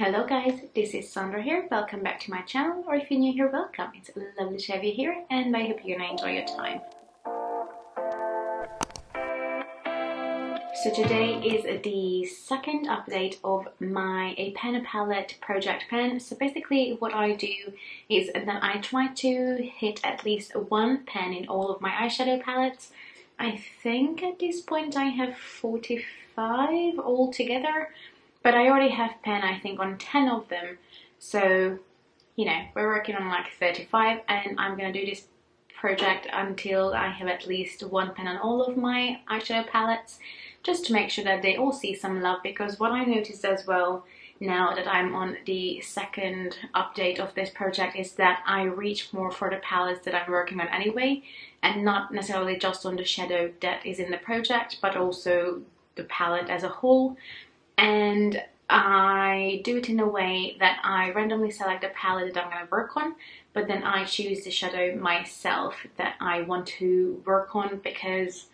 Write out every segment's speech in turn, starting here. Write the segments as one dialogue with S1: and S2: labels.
S1: Hello guys, this is Sandra here. Welcome back to my channel, or if you're new here, welcome. It's lovely to have you here and I hope you're gonna enjoy your time. So today is the second update of my pen palette project pen. So basically what I do is that I try to hit at least one pen in all of my eyeshadow palettes. I think at this point I have 45 altogether. But I already have pen, I think, on 10 of them. So, you know, we're working on like 35 and I'm going to do this project until I have at least one pen on all of my eyeshadow palettes, just to make sure that they all see some love. Because what I noticed as well, now that I'm on the second update of this project, is that I reach more for the palettes that I'm working on anyway, and not necessarily just on the shadow that is in the project, but also the palette as a whole. And I do it in a way that I randomly select the palette that I'm going to work on, but then I choose the shadow myself that I want to work on, because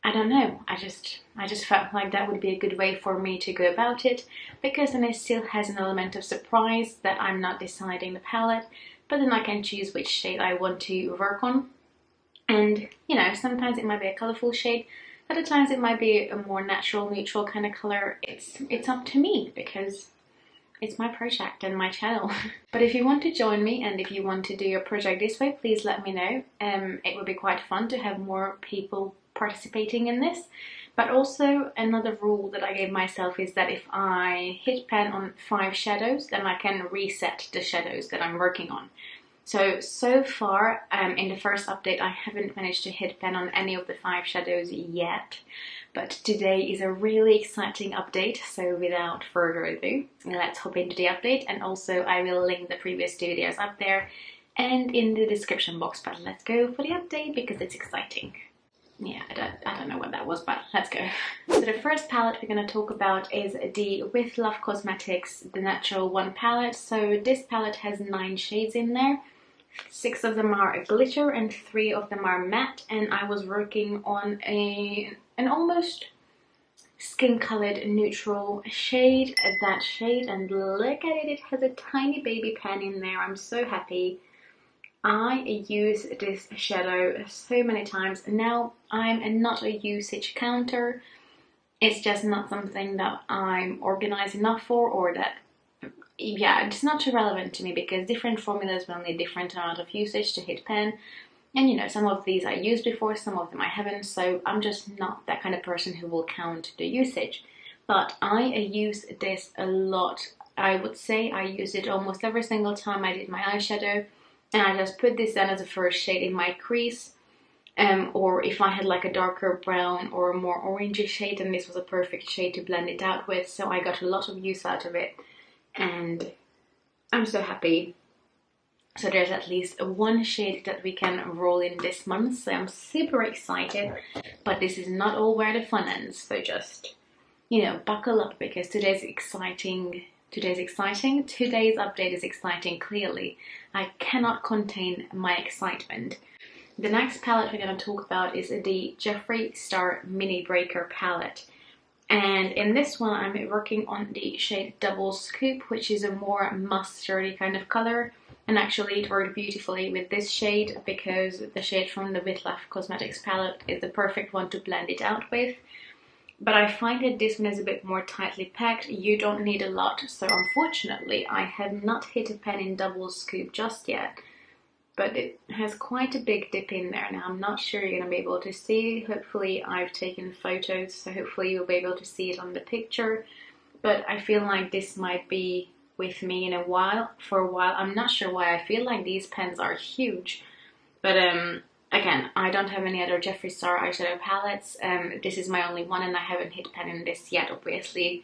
S1: I don't know, I just felt like that would be a good way for me to go about it, because then it still has an element of surprise that I'm not deciding the palette, but then I can choose which shade I want to work on. And you know, sometimes it might be a colourful shade, other times it might be a more natural, neutral kind of colour. It's up to me, because it's my project and my channel. But if you want to join me and if you want to do your project this way, please let me know. It would be quite fun to have more people participating in this. But also another rule that I gave myself is that if I hit pen on 5 shadows, then I can reset the shadows that I'm working on. So far, in the first update, I haven't managed to hit pen on any of the 5 shadows yet. But today is a really exciting update, so without further ado, let's hop into the update. And also, I will link the previous 2 videos up there and in the description box. But let's go for the update, because it's exciting. Yeah, I don't know what that was, but let's go. So the first palette we're going to talk about is the With Love Cosmetics The Natural One palette. So this palette has 9 shades in there. 6 of them are glitter and 3 of them are matte, and I was working on an almost skin-colored neutral shade, that shade, and look at it, it has a tiny baby pen in there. I'm so happy. I use this shadow so many times. Now, I'm not a usage counter. It's just not something that I'm organized enough for, or that, yeah, it's not too relevant to me, because different formulas will need different amount of usage to hit pen. And you know, some of these I used before, some of them I haven't, so I'm just not that kind of person who will count the usage. But I use this a lot. I would say I use it almost every single time I did my eyeshadow. And I just put this down as a first shade in my crease. Or if I had like a darker brown or a more orangey shade, then this was a perfect shade to blend it out with. So I got a lot of use out of it. And I'm so happy. So there's at least one shade that we can roll in this month. So I'm super excited. But this is not all where the fun ends. So just, you know, buckle up, because today's exciting. Today's update is exciting, clearly. I cannot contain my excitement. The next palette we're going to talk about is the Jeffree Star Mini Breaker palette. And in this one, I'm working on the shade Double Scoop, which is a more mustardy kind of color. And actually it worked beautifully with this shade, because the shade from the With Love Cosmetics palette is the perfect one to blend it out with. But I find that this one is a bit more tightly packed. You don't need a lot, so unfortunately I have not hit a pen in Double Scoop just yet. But it has quite a big dip in there. Now I'm not sure you're going to be able to see. Hopefully I've taken photos, so hopefully you'll be able to see it on the picture. But I feel like this might be with me for a while. I'm not sure why I feel like these pens are huge. But again, I don't have any other Jeffree Star eyeshadow palettes. This is my only one, and I haven't hit pen in this yet, obviously.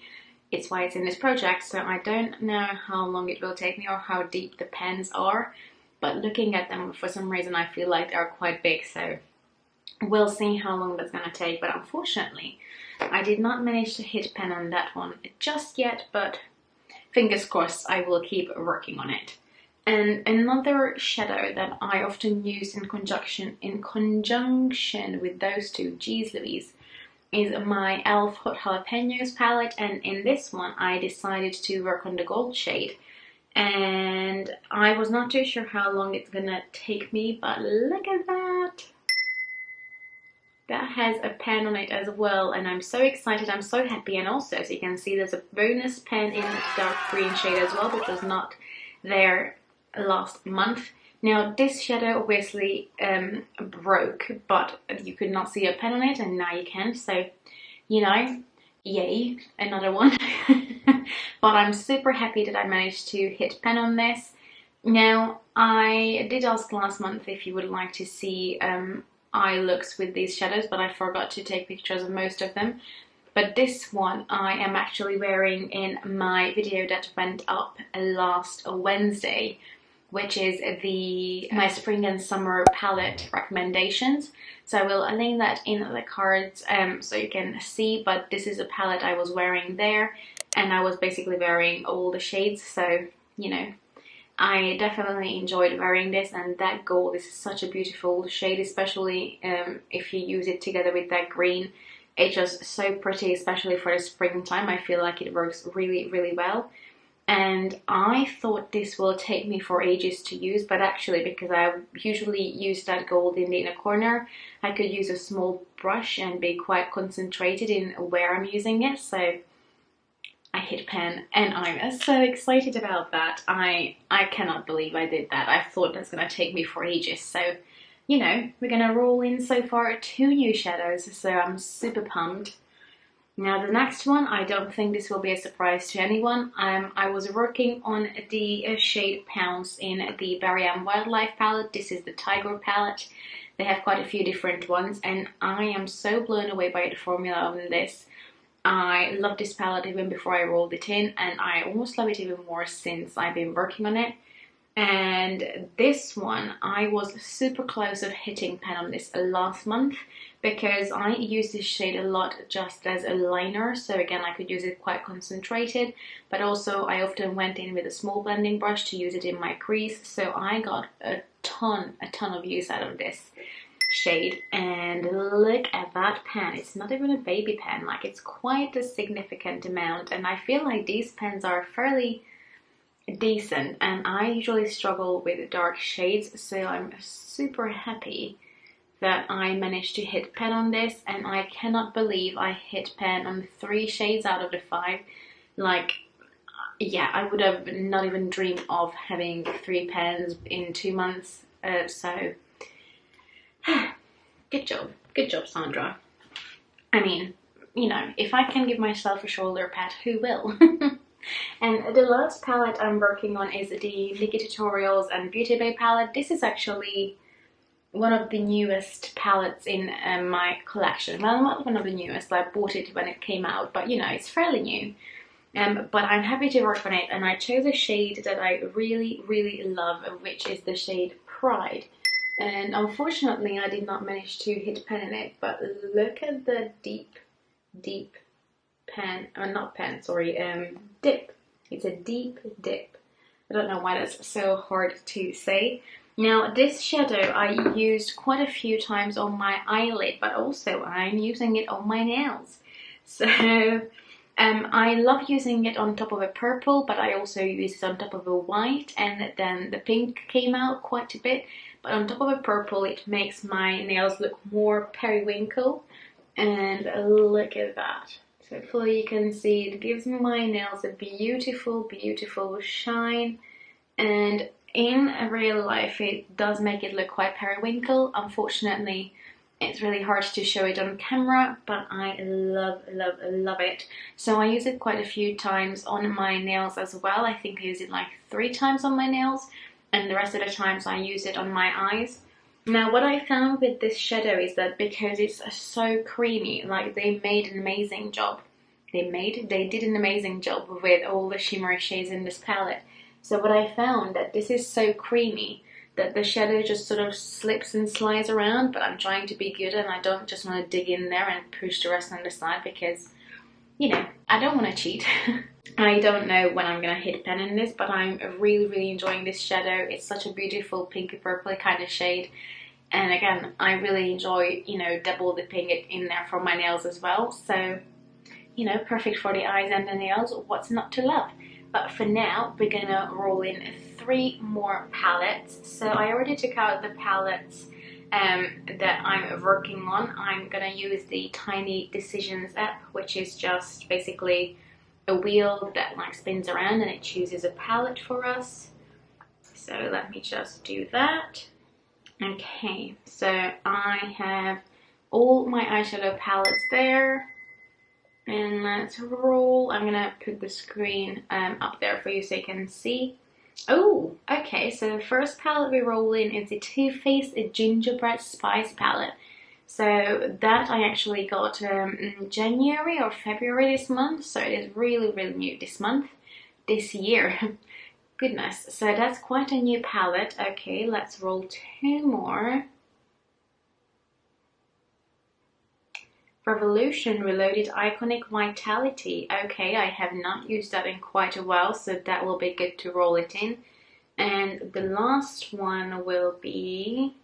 S1: It's why it's in this project, so I don't know how long it will take me or how deep the pens are. But looking at them, for some reason, I feel like they're quite big, so we'll see how long that's going to take. But unfortunately, I did not manage to hit pen on that one just yet, but fingers crossed, I will keep working on it. And another shadow that I often use in conjunction with those two, geez Louise, is my e.l.f. Hot Jalapenos palette, and in this one I decided to work on the gold shade. And I was not too sure how long it's gonna take me, but look at that! That has a pen on it as well, and I'm so excited, I'm so happy. And also, as you can see, there's a bonus pen in dark green shade as well, which was not there last month. Now this shadow obviously broke, but you could not see a pen on it, and now you can, so you know, yay, another one. But I'm super happy that I managed to hit pen on this. Now I did ask last month if you would like to see eye looks with these shadows, but I forgot to take pictures of most of them. But this one I am actually wearing in my video that went up last Wednesday, which is my spring and summer palette recommendations. So I will link that in the cards so you can see, but this is a palette I was wearing there, and I was basically wearing all the shades, so you know, I definitely enjoyed wearing this. And that gold is such a beautiful shade, especially if you use it together with that green. It's just so pretty, especially for the springtime. I feel like it works really, really well. And I thought this will take me for ages to use, but actually, because I usually use that gold in the inner corner, I could use a small brush and be quite concentrated in where I'm using it. So I hit pen, and I'm so excited about that. I cannot believe I did that. I thought that's gonna take me for ages. So, you know, we're gonna roll in so far 2 new shadows, so I'm super pumped. Now the next one, I don't think this will be a surprise to anyone. I was working on the shade Pounce in the Berry & Wildlife palette. This is the Tiger palette. They have quite a few different ones, and I am so blown away by the formula on this. I love this palette even before I rolled it in, and I almost love it even more since I've been working on it. And this one, I was super close of hitting pen on this last month, because I use this shade a lot just as a liner. So again, I could use it quite concentrated, but also I often went in with a small blending brush to use it in my crease. So I got a ton of use out of this shade. And look at that pen. It's not even a baby pen, like it's quite a significant amount, and I feel like these pens are fairly decent, and I usually struggle with dark shades, so I'm super happy that I managed to hit pen on this. And I cannot believe I hit pen on 3 shades out of the 5. Like, yeah, I would have not even dreamed of having 3 pens in 2 months, so good job, Sandra. I mean, you know, if I can give myself a shoulder pat, who will? And the last palette I'm working on is the Nikki Tutorials and Beautybay palette. This is actually one of the newest palettes in my collection. Well, not one of the newest, I bought it when it came out, but you know, it's fairly new. But I'm happy to work on it, and I chose a shade that I really, really love, which is the shade Pride. And unfortunately, I did not manage to hit pen in it, but look at the deep pen, not pen, sorry, dip. It's a deep dip. I don't know why that's so hard to say. Now, this shadow I used quite a few times on my eyelid, but also I'm using it on my nails. So, I love using it on top of a purple, but I also use it on top of a white, and then the pink came out quite a bit. But on top of a purple, it makes my nails look more periwinkle. And look at that. So hopefully you can see it gives my nails a beautiful, beautiful shine. And in real life, it does make it look quite periwinkle. Unfortunately, it's really hard to show it on camera, but I love, love, love it. So I use it quite a few times on my nails as well. I think I use it like 3 times on my nails, and the rest of the times I use it on my eyes. Now, what I found with this shadow is that because it's so creamy, like they made an amazing job. They did an amazing job with all the shimmery shades in this palette. So what I found that this is so creamy that the shadow just sort of slips and slides around, but I'm trying to be good and I don't just want to dig in there and push the rest on the side because, you know, I don't want to cheat. I don't know when I'm going to hit pen in this, but I'm really, really enjoying this shadow. It's such a beautiful pinky purpley kind of shade. And again, I really enjoy, you know, double dipping it in there for my nails as well. So, you know, perfect for the eyes and the nails. What's not to love? But for now, we're gonna roll in 3 more palettes. So I already took out the palettes that I'm working on. I'm gonna use the Tiny Decisions app, which is just basically a wheel that like spins around and it chooses a palette for us. So let me just do that. Okay, so I have all my eyeshadow palettes there. And let's roll. I'm gonna put the screen up there for you so you can see. Oh, okay, so the first palette we roll in is the Too Faced Gingerbread Spice palette. So that I actually got in January or February this month, so it is really, really new this year. Goodness, so that's quite a new palette. Okay, let's roll 2 more. Revolution Reloaded Iconic Vitality. Okay, I have not used that in quite a while, so that will be good to roll it in. And the last one will be...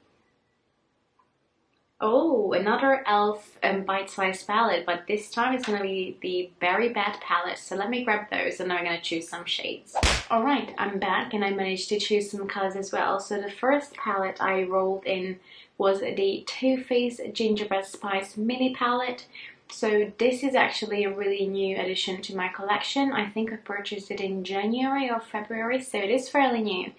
S1: oh, another e.l.f. bite-sized palette, but this time it's going to be the Berry Bad palette. So let me grab those and then I'm going to choose some shades. Alright, I'm back and I managed to choose some colors as well. So the first palette I rolled in was the Too Faced Gingerbread Spice mini palette. So this is actually a really new addition to my collection. I think I purchased it in January or February, so it is fairly new.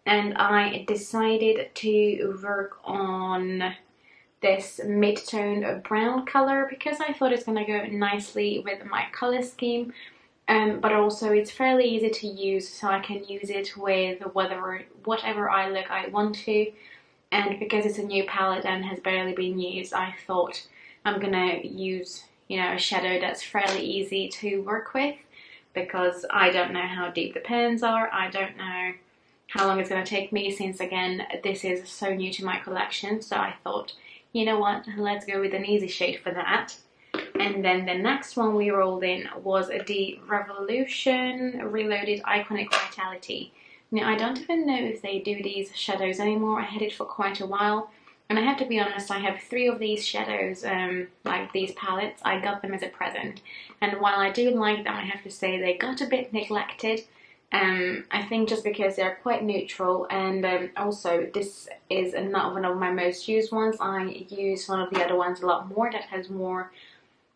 S1: And I decided to work on this mid-tone brown color because I thought it's gonna go nicely with my color scheme. But also it's fairly easy to use, so I can use it with whatever eye look I want to. And because it's a new palette and has barely been used, I thought I'm gonna use, you know, a shadow that's fairly easy to work with, because I don't know how deep the pens are. I don't know how long it's gonna take me, since again, this is so new to my collection. So I thought, you know what, let's go with an easy shade for that. And then the next one we rolled in was the Revolution Reloaded Iconic Vitality. Now, I don't even know if they do these shadows anymore. I had it for quite a while. And I have to be honest, I have 3 of these shadows, like these palettes. I got them as a present. And while I do like them, I have to say they got a bit neglected. I think just because they're quite neutral, and also this is not one of my most used ones. I use one of the other ones a lot more that has more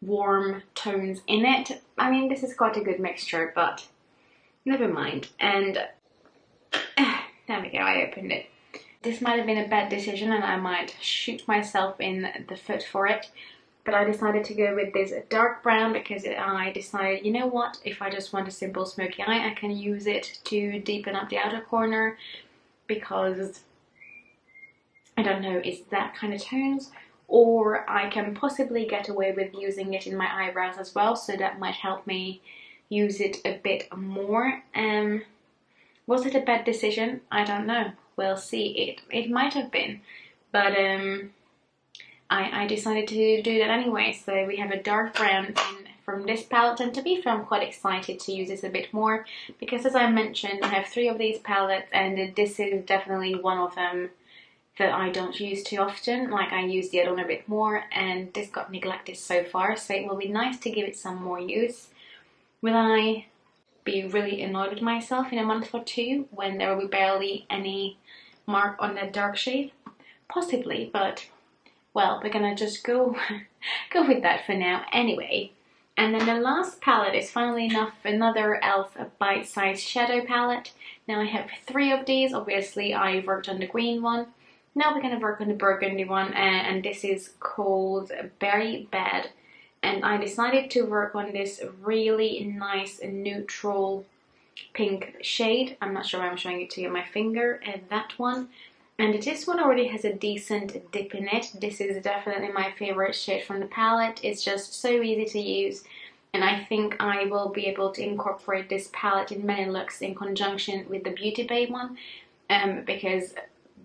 S1: warm tones in it. I mean, this is quite a good mixture, but never mind. And there we go, I opened it. This might have been a bad decision and I might shoot myself in the foot for it, but I decided to go with this dark brown because I decided, you know what, if I just want a simple smoky eye, I can use it to deepen up the outer corner, because I don't know, it's that kind of tones. Or I can possibly get away with using it in my eyebrows as well, so that might help me use it a bit more. Was it a bad decision? I don't know. We'll see. It might have been, but I decided to do that anyway. So we have a dark brown from this palette, and to be fair, I'm quite excited to use this a bit more, because as I mentioned, I have 3 of these palettes and this is definitely one of them that I don't use too often. Like, I use the other one a bit more and this got neglected so far, so it will be nice to give it some more use. Will I be really annoyed with myself in a month or 2 when there will be barely any mark on that dark shade? Possibly, but well, we're gonna just go with that for now anyway. And then the last palette is, funnily enough, another e.l.f. bite-sized shadow palette. Now I have 3 of these. Obviously I worked on the green one. Now we're gonna work on the burgundy one, and this is called Berry Bad. And I decided to work on this really nice neutral pink shade. I'm not sure why I'm showing it to you on my finger, and that one. And this one already has a decent dip in it. This is definitely my favorite shade from the palette. It's just so easy to use. And I think I will be able to incorporate this palette in many looks in conjunction with the Beautybay one. Because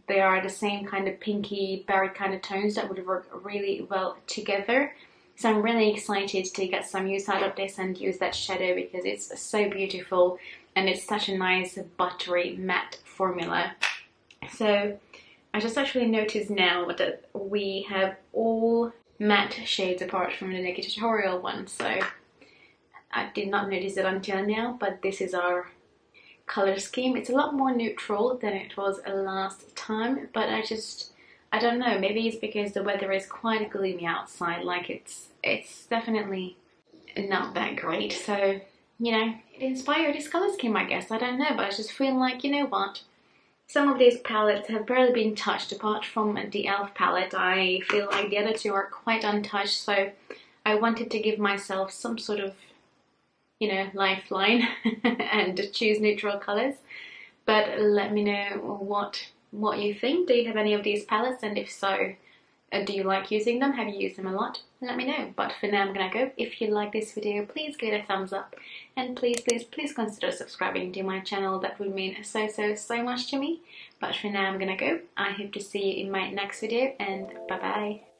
S1: they are the same kind of pinky berry kind of tones that would work really well together. So I'm really excited to get some use out of this and use that shadow, because it's so beautiful and it's such a nice buttery matte formula. So I just actually noticed now that we have all matte shades apart from the naked tutorial one, so I did not notice it until now, but this is our color scheme. It's a lot more neutral than it was last time, but I don't know, maybe it's because the weather is quite gloomy outside, like it's definitely not that great, so you know, it inspired this color scheme, I guess. I don't know, but I just feel like, you know what, some of these palettes have barely been touched apart from the e.l.f. palette. I feel like the other two are quite untouched, so I wanted to give myself some sort of, you know, lifeline and choose neutral colors. But let me know what you think. Do you have any of these palettes, and if so, do you like using them? Have you used them a lot? Let me know. But for now I'm gonna go. If you like this video, please give it a thumbs up, and please consider subscribing to my channel. That would mean so much to me. But for now I'm gonna go. I hope to see you in my next video, and bye bye.